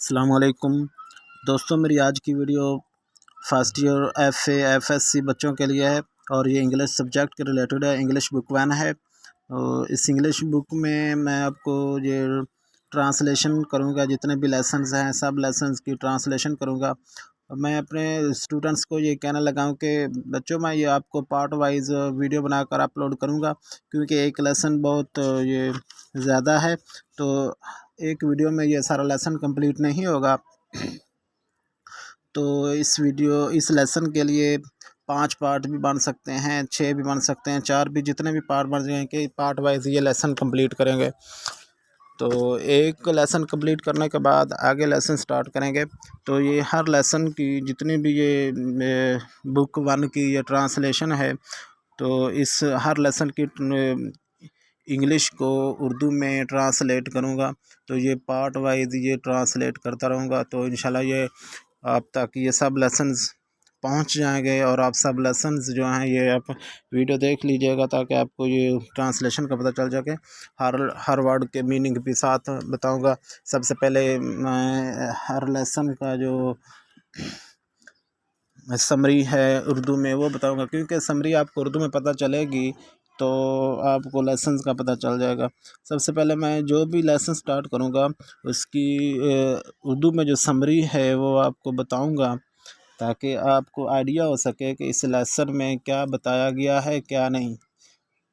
السلام علیکم دوستوں، میری آج کی video first year F S C بچوں کے لیے ہے اور یہ انگلش سبجیکٹ کے ریلیٹڈ ہے۔ انگلش بک ون ہے اور اس انگلش بک میں آپ کو یہ ٹرانسلیشن کروں گا، جتنے بھی لیسنز ہیں سب لیسنز کی ٹرانسلیشن کروں گا۔ میں اپنے اسٹوڈنٹس کو یہ کہنا لگا ہوں کہ بچوں میں یہ آپ کو پارٹ وائز ویڈیو بنا کر اپلوڈ کروں گا، کیونکہ ایک لیسن بہت یہ زیادہ ہے، تو ایک ویڈیو میں یہ سارا لیسن کمپلیٹ نہیں ہوگا۔ تو اس لیسن کے لیے 5 پارٹ بھی بن سکتے ہیں، 6 بھی بن سکتے ہیں، 4 بھی، جتنے بھی پارٹ بن جائیں کہ پارٹ وائز یہ لیسن کمپلیٹ کریں گے۔ تو ایک لیسن کمپلیٹ کرنے کے بعد آگے لیسن سٹارٹ کریں گے۔ تو یہ ہر لیسن کی جتنی بھی یہ بک ون کی یہ ٹرانسلیشن ہے، تو اس ہر لیسن کی انگلش کو اردو میں ٹرانسلیٹ کروں گا۔ تو یہ پارٹ وائز یہ ٹرانسلیٹ کرتا رہوں گا، تو انشاءاللہ یہ آپ تک یہ سب لیسنز پہنچ جائیں گے، اور آپ سب لیسنز جو ہیں یہ آپ ویڈیو دیکھ لیجئے گا تاکہ آپ کو یہ ٹرانسلیشن کا پتہ چل سکے۔ ہر ورڈ کے میننگ بھی ساتھ بتاؤں گا۔ سب سے پہلے میں ہر لیسن کا جو سمری ہے اردو میں وہ بتاؤں گا، کیونکہ سمری آپ کو اردو میں پتہ چلے گی تو آپ کو لیسنز کا پتہ چل جائے گا۔ سب سے پہلے میں جو بھی لیسن سٹارٹ کروں گا اس کی اردو میں جو سمری ہے وہ آپ کو بتاؤں گا، تاکہ آپ کو آئیڈیا ہو سکے کہ اس لیسن میں کیا بتایا گیا ہے کیا نہیں۔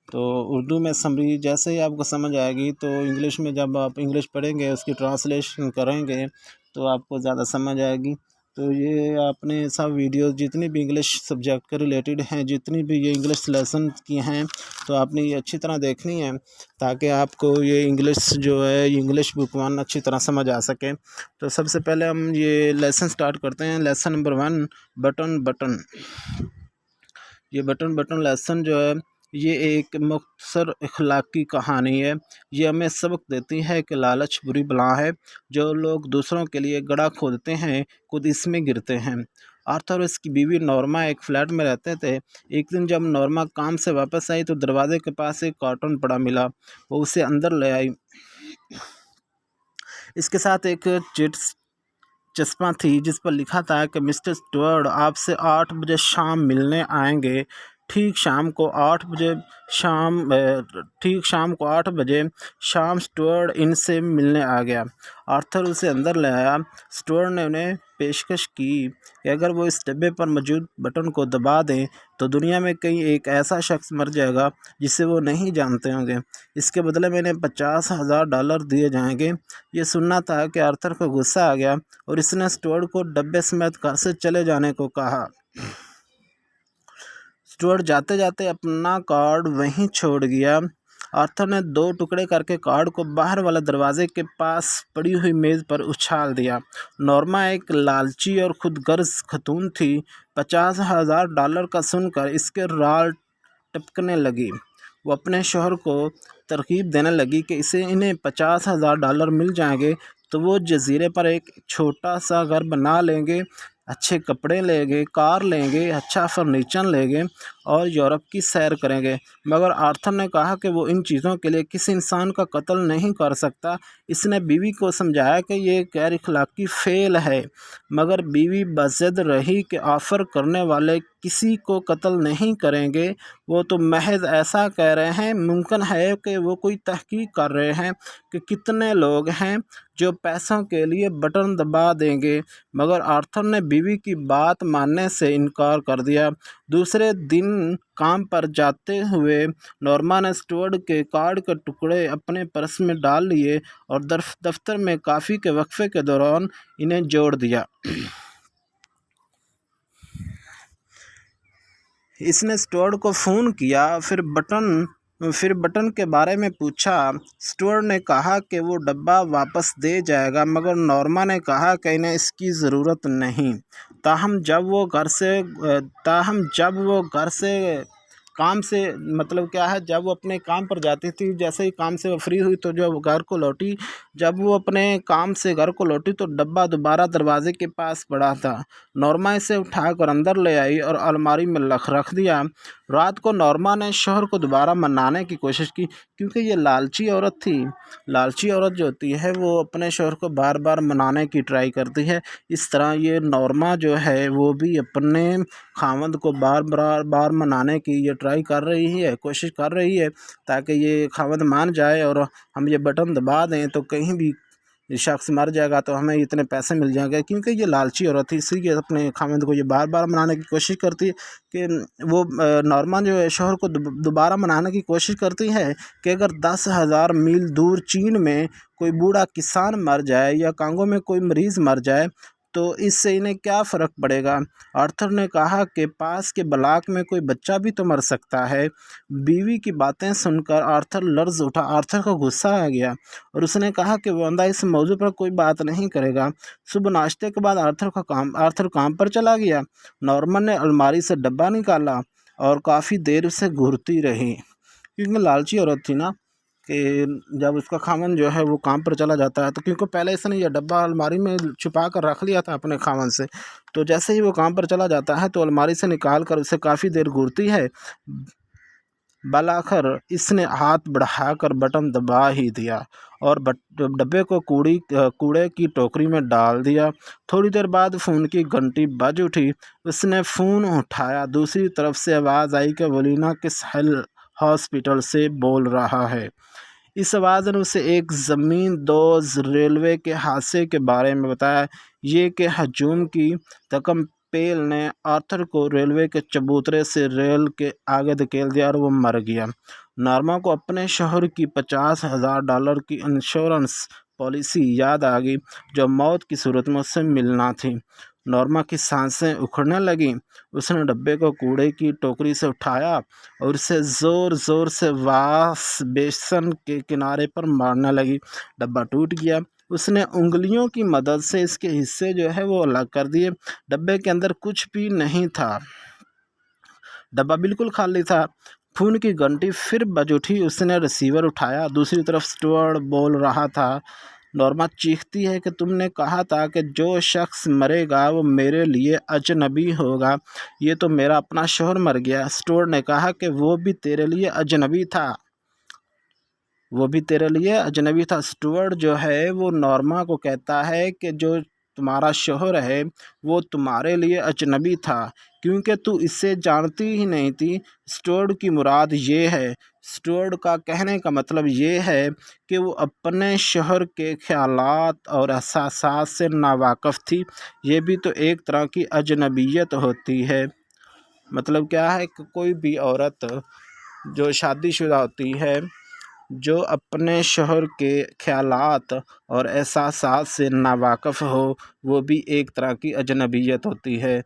تو اردو میں سمری جیسے ہی آپ کو سمجھ آئے گی تو انگلش میں جب آپ انگلش پڑھیں گے، اس کی ٹرانسلیشن کریں گے تو آپ کو زیادہ سمجھ آئے گی۔ تو یہ آپ نے سب ویڈیوز جتنی بھی انگلش سبجیکٹ کے ریلیٹڈ ہیں، جتنی بھی یہ انگلش لیسن کی ہیں، تو آپ نے یہ اچھی طرح دیکھنی ہے تاکہ آپ کو یہ انگلش جو ہے یہ انگلش بک ون اچھی طرح سمجھ آ سکے۔ تو سب سے پہلے ہم یہ لیسن سٹارٹ کرتے ہیں۔ Lesson number 1، button. یہ بٹن لیسن جو ہے یہ ایک مختصر اخلاقی کہانی ہے۔ یہ ہمیں سبق دیتی ہے کہ لالچ بری بلا ہے۔ جو لوگ دوسروں کے لیے گڑھا کھودتے ہیں خود اس میں گرتے ہیں۔ آرتھر اور اس کی بیوی نورما ایک فلیٹ میں رہتے تھے۔ ایک دن جب نورما کام سے واپس آئی تو دروازے کے پاس ایک کارٹون پڑا ملا۔ وہ اسے اندر لے آئی۔ اس کے ساتھ ایک چسپاں تھی جس پر لکھا تھا کہ مسٹر اسٹورڈ آپ سے 8 بجے شام ملنے آئیں گے۔ ٹھیک شام کو 8 بجے شام اسٹورڈ ان سے ملنے آ گیا۔ آرتھر اسے اندر لے آیا۔ اسٹورڈ نے انہیں پیشکش کی کہ اگر وہ اس ڈبے پر موجود بٹن کو دبا دیں تو دنیا میں کہیں ایک ایسا شخص مر جائے گا جسے وہ نہیں جانتے ہوں گے۔ اس کے بدلے میں انہیں $50,000 دیے جائیں گے۔ یہ سننا تھا کہ آرتھر کو غصہ آ گیا اور اس نے اسٹورڈ کو ڈبے سمیت گھر سے چلے جانے کو کہا۔ اسٹورڈ جاتے جاتے اپنا کارڈ وہیں چھوڑ گیا۔ آرتھر نے 2 ٹکڑے کر کے کارڈ کو باہر والے دروازے کے پاس پڑی ہوئی میز پر اچھال دیا۔ نورما ایک لالچی اور خود غرض خاتون تھی۔ $50,000 کا سن کر اس کے رال ٹپکنے لگی۔ وہ اپنے شوہر کو ترغیب دینے لگی کہ انہیں $50,000 مل جائیں گے تو وہ جزیرے پر ایک چھوٹا سا گھر بنا لیں گے، اچھے کپڑے لیں گے، کار لیں گے، اچھا فرنیچر لیں گے اور یورپ کی سیر کریں گے۔ مگر آرتھر نے کہا کہ وہ ان چیزوں کے لیے کسی انسان کا قتل نہیں کر سکتا۔ اس نے بیوی کو سمجھایا کہ یہ غیر اخلاقی فعل ہے، مگر بیوی بضد رہی کہ آفر کرنے والے کسی کو قتل نہیں کریں گے، وہ تو محض ایسا کہہ رہے ہیں۔ ممکن ہے کہ وہ کوئی تحقیق کر رہے ہیں کہ کتنے لوگ ہیں جو پیسوں کے لیے بٹن دبا دیں گے، مگر آرتھر نے بیوی کی بات ماننے سے انکار کر دیا۔ دوسرے دن کام پر جاتے ہوئے نورما نے اسٹورڈ کے کارڈ کے ٹکڑے اپنے پرس میں ڈال لیے اور دفتر میں کافی کے وقفے کے دوران انہیں جوڑ دیا۔ اس نے اسٹورڈ کو فون کیا، پھر بٹن کے بارے میں پوچھا۔ اسٹورڈ نے کہا کہ وہ ڈبہ واپس دے جائے گا، مگر نورما نے کہا کہ انہیں اس کی ضرورت نہیں۔ تاہم جب وہ گھر سے काम से मतलब क्या है, जब वो अपने काम पर जाती थी, जैसे ही काम से वो फ्री हुई तो जब घर को लौटी, जब वो अपने काम से घर को लौटी तो डब्बा दोबारा दरवाजे के पास पड़ा था। नॉर्मा इसे उठाकर अंदर ले आई और अलमारी में रख दिया। रात को नॉर्मा ने शोहर को दोबारा मनाने की कोशिश की, क्योंकि ये लालची औरत थी। लालची औरत जो होती है वो अपने शोहर को बार बार मनाने की ट्राई करती है। इस तरह ये नॉर्मा जो है वो भी अपने खामद को बार मनाने की ये ट्राई कर रही है, कोशिश कर रही है, ताकि ये खामद मान जाए और हम ये बटन दबा दें तो कहीं भी शख्स मर जाएगा तो हमें इतने पैसे मिल जाएंगे। क्योंकि ये लालची औरत थी, इसलिए अपने खामद को ये बार बार मनाने की कोशिश करती है कि वो नॉर्मा जो है शोहर को दोबारा मनाने की कोशिश करती है कि अगर 10,000 मील दूर चीन में कोई बूढ़ा किसान मर जाए या कांगो में कोई मरीज़ मर जाए तो इससे इन्हें क्या फ़र्क पड़ेगा। आर्थर ने कहा कि पास के ब्लॉक में कोई बच्चा भी तो मर सकता है। बीवी की बातें सुनकर आर्थर लर्ज़ उठा। आर्थर को गुस्सा आ गया और उसने कहा कि वो बंदा इस मौजू पर कोई बात नहीं करेगा। सुबह नाश्ते के बाद आर्थर काम पर चला गया। नॉर्मन ने अलमारी से डब्बा निकाला और काफ़ी देर उसे घूरती रही, क्योंकि लालची औरत थी ना, कि जब उसका खामन जो है वो काम पर चला जाता है तो क्योंकि पहले इसने ये डब्बा अलमारी में छुपा कर रख लिया था अपने खामन से, तो जैसे ही वो काम पर चला जाता है तो अलमारी से निकाल कर उसे काफ़ी देर घूरती है। बालाखर इसने हाथ बढ़ाकर बटन दबा ही दिया और डब्बे को कूड़े की टोकरी में डाल दिया। थोड़ी देर बाद फ़ोन की घंटी बज उठी। उसने फ़ोन उठाया। दूसरी तरफ से आवाज़ आई कि वलीना किस हॉस्पिटल से बोल रहा है। इस आवाज़ ने उसे एक ज़मीन दोज़ रेलवे के हादसे के बारे में बताया। ये कि हजूम की रकम पेल ने आर्थर को रेलवे के चबूतरे से रेल के आगे धकेल दिया और वो मर गया। नॉर्मा को अपने शोहर की $50,000 की इंश्योरेंस पॉलिसी याद आ गई, जो मौत की सूरत में उससे मिलना थी। नॉर्मा की सांसें उखड़ने लगीं। उसने डब्बे को कूड़े की टोकरी से उठाया और उसे ज़ोर ज़ोर से वाश बेसन के किनारे पर मारने लगी। डब्बा टूट गया। उसने उंगलियों की मदद से इसके हिस्से जो है वो अलग कर दिए। डब्बे के अंदर कुछ भी नहीं था। डब्बा बिल्कुल खाली था। फ़ोन की घंटी फिर बज उठी। उसने रिसीवर उठाया। दूसरी तरफ स्टुअर्ट बोल रहा था। नॉर्मा चीखती है कि तुमने कहा था कि जो शख्स मरेगा वो मेरे लिए अजनबी होगा। ये तो मेरा अपना शोहर मर गया। स्टुअर्ट ने कहा कि वो भी तेरे लिए अजनबी था। स्टुअर्ट जो है वो नॉर्मा को कहता है कि जो तुम्हारा शोहर है वो तुम्हारे लिए अजनबी था, क्योंकि तू इससे जानती ही नहीं थी। स्टुअर्ट की मुराद ये है, स्टुअर्ट का कहने का मतलब ये है कि वो अपने शोहर के ख्यालात और एहसासात से नावाकिफ़ थी। ये भी तो एक तरह की अजनबीयत होती है। मतलब क्या है कि कोई भी औरत जो शादीशुदा होती है, जो अपने शोहर के ख्यालात और एहसासात से नावाकिफ़ हो, वो भी एक तरह की अजनबीयत होती है।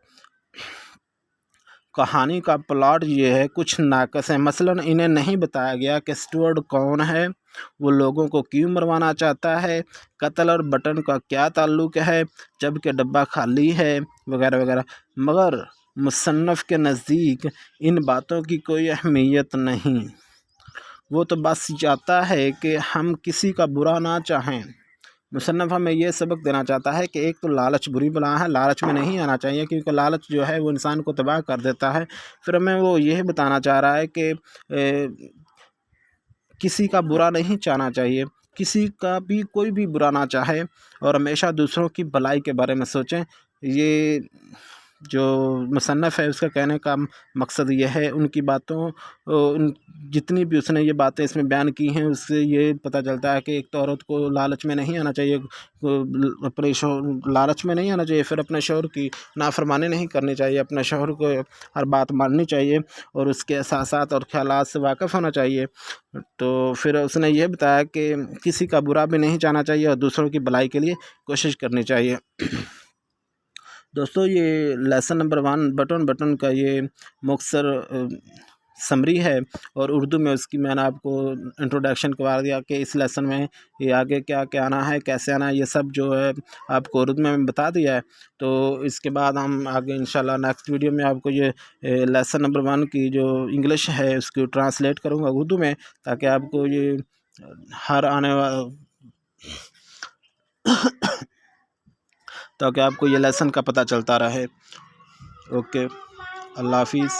कहानी का प्लॉट ये है, कुछ नाक़िस है। मसलन इन्हें नहीं बताया गया कि स्टुअर्ट कौन है, वो लोगों को क्यों मरवाना चाहता है, कत्ल और बटन का क्या ताल्लुक़ है, जबकि डब्बा खाली है, वगैरह वगैरह। मगर मुसन्नफ़ के नज़दीक इन बातों की कोई अहमियत नहीं। वो तो बस चाहता है कि हम किसी का बुरा ना चाहें। मुसन्नफ़ हमें ये सबक देना चाहता है कि एक तो लालच बुरी बला है, लालच में नहीं आना चाहिए, क्योंकि लालच जो है वो इंसान को तबाह कर देता है। फिर हमें वो यही बताना चाह रहा है कि किसी का बुरा नहीं चाहना चाहिए, किसी का भी कोई भी बुरा ना चाहे और हमेशा दूसरों की भलाई के बारे में सोचें। ये जो मुसन्नफ़ है उसका कहने का मकसद ये है, उनकी बातों जितनी भी उसने ये बातें इसमें बयान की हैं उससे ये पता चलता है कि एक तो औरत को लालच में नहीं आना चाहिए, अपने लालच में नहीं आना चाहिए, फिर अपने शौहर की नाफरमानी नहीं करनी चाहिए, अपने शौहर को हर बात माननी चाहिए और उसके एहसासात और ख़यालात से वाकिफ़ होना चाहिए। तो फिर उसने ये बताया कि किसी का बुरा भी नहीं चाहना चाहिए और दूसरों की भलाई के लिए कोशिश करनी चाहिए। दोस्तों, ये लेसन नंबर 1 बटन का ये मुख्तसर समरी है, और उर्दू में उसकी मैंने आपको इंट्रोडक्शन करवा दिया कि इस लेसन में ये आगे क्या क्या आना है, कैसे आना है, ये सब जो है आपको उर्दू में बता दिया है। तो इसके बाद हम आगे इंशाल्लाह नेक्स्ट वीडियो में आपको ये लेसन नंबर 1 की जो इंग्लिश है उसको ट्रांसलेट करूँगा उर्दू में, ताकि आपको ये हर आने वाला ताकि आपको ये लेसन का पता चलता रहे। ओके, अल्लाह हाफिज़।